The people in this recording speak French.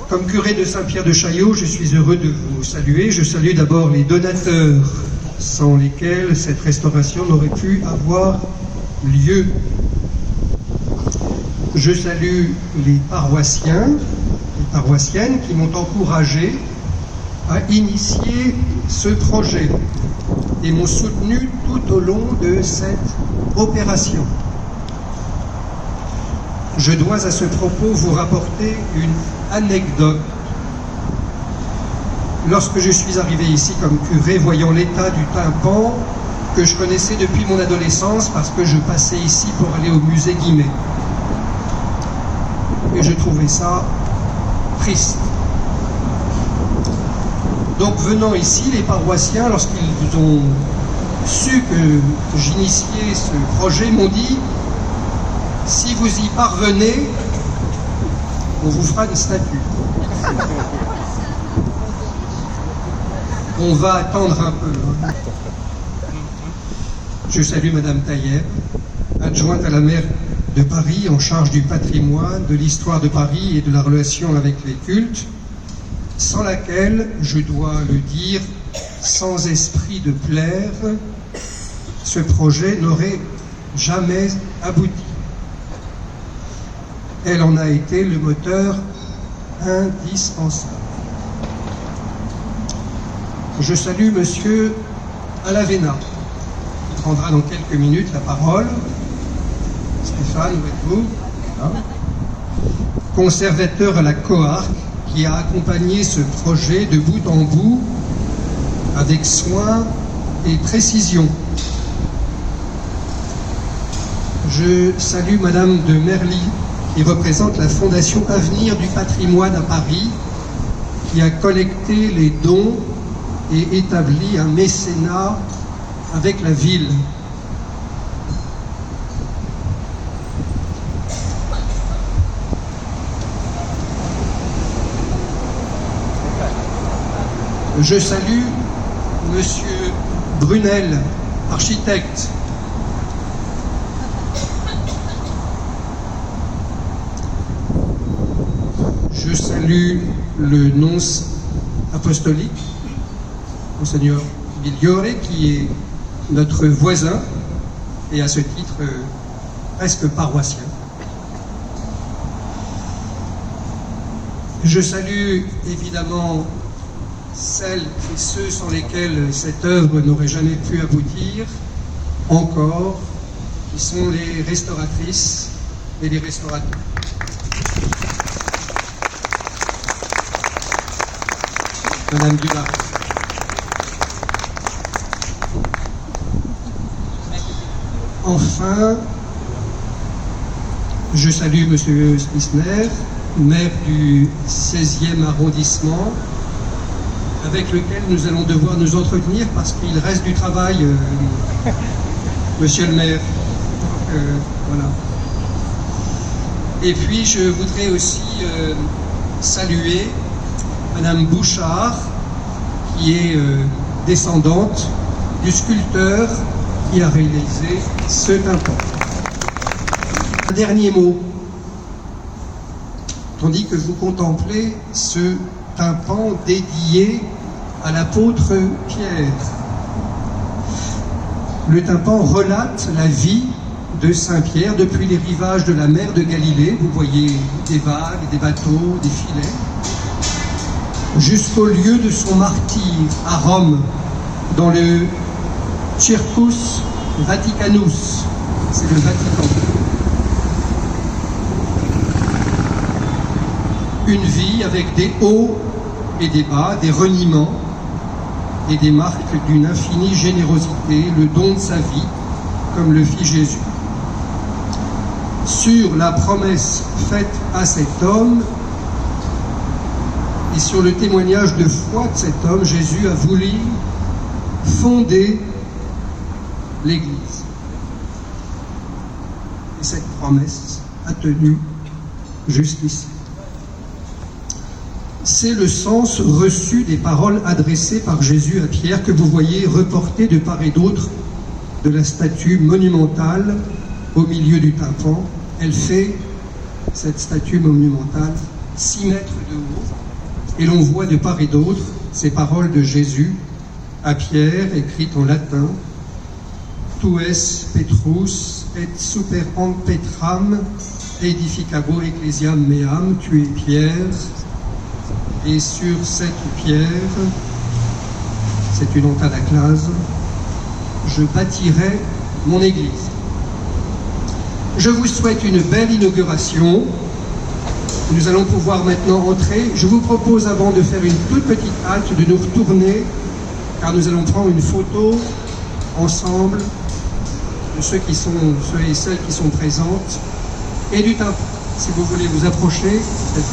Comme curé de Saint-Pierre de Chaillot, je suis heureux de vous saluer. Je salue d'abord les donateurs, sans lesquels cette restauration n'aurait pu avoir lieu. Je salue les paroissiens, les paroissiennes qui m'ont encouragé à initier ce projet et m'ont soutenu tout au long de cette opération. Je dois à ce propos vous rapporter une anecdote. Lorsque je suis arrivé ici comme curé, voyant l'état du tympan que je connaissais depuis mon adolescence parce que je passais ici pour aller au musée Guimet. Et je trouvais ça triste. Donc venant ici, les paroissiens, lorsqu'ils ont su que j'initiais ce projet, m'ont dit: si vous y parvenez, on vous fera une statue. On va attendre un peu. Je salue Madame Taillère, adjointe à la maire de Paris, en charge du patrimoine, de l'histoire de Paris et de la relation avec les cultes, sans laquelle, je dois le dire, sans esprit de plaire, ce projet n'aurait jamais abouti. Elle en a été le moteur indispensable. Je salue Monsieur Alavena, qui prendra dans quelques minutes la parole. Stéphane, où êtes-vous? Conservateur à la Coarque, qui a accompagné ce projet de bout en bout avec soin et précision. Je salue Madame de Merly, qui représente la Fondation Avenir du Patrimoine à Paris, qui a collecté les dons et établi un mécénat avec la ville. Je salue Monsieur Brunel, architecte. Je salue le nonce apostolique, Monseigneur Migliore, qui est notre voisin et à ce titre presque paroissien. Je salue évidemment celles et ceux sans lesquels cette œuvre n'aurait jamais pu aboutir, encore, qui sont les restauratrices et les restaurateurs. Madame Dubarry. Enfin, je salue Monsieur Slisner, maire du 16e arrondissement, avec lequel nous allons devoir nous entretenir parce qu'il reste du travail, Monsieur le maire. Donc, voilà. Et puis, je voudrais aussi saluer Madame Bouchard, qui est descendante du sculpteur qui a réalisé ce tympan. Un dernier mot. Tandis que vous contemplez ce tympan dédié à l'apôtre Pierre. Le tympan relate la vie de Saint-Pierre depuis les rivages de la mer de Galilée. Vous voyez des vagues, des bateaux, des filets, jusqu'au lieu de son martyre à Rome, dans le Circus Vaticanus, c'est le Vatican. Une vie avec des hauts et des bas, des reniements et des marques d'une infinie générosité, le don de sa vie, comme le fit Jésus. Sur la promesse faite à cet homme et sur le témoignage de foi de cet homme, Jésus a voulu fonder l'Église. Et cette promesse a tenu jusqu'ici. C'est le sens reçu des paroles adressées par Jésus à Pierre que vous voyez reportées de part et d'autre de la statue monumentale au milieu du tympan. Elle fait, cette statue monumentale, 6 mètres de haut, et l'on voit de part et d'autre ces paroles de Jésus à Pierre, écrites en latin: Tu es Petrus, et super petram, edificabo ecclesiam meam, tu es Pierre, et sur cette pierre, c'est une entadaclase, je bâtirai mon église. Je vous souhaite une belle inauguration. Nous allons pouvoir maintenant entrer. Je vous propose, avant de faire une toute petite halte, de nous retourner, car nous allons prendre une photo ensemble de ceux et celles qui sont présentes, et du tympan. Si vous voulez vous approcher.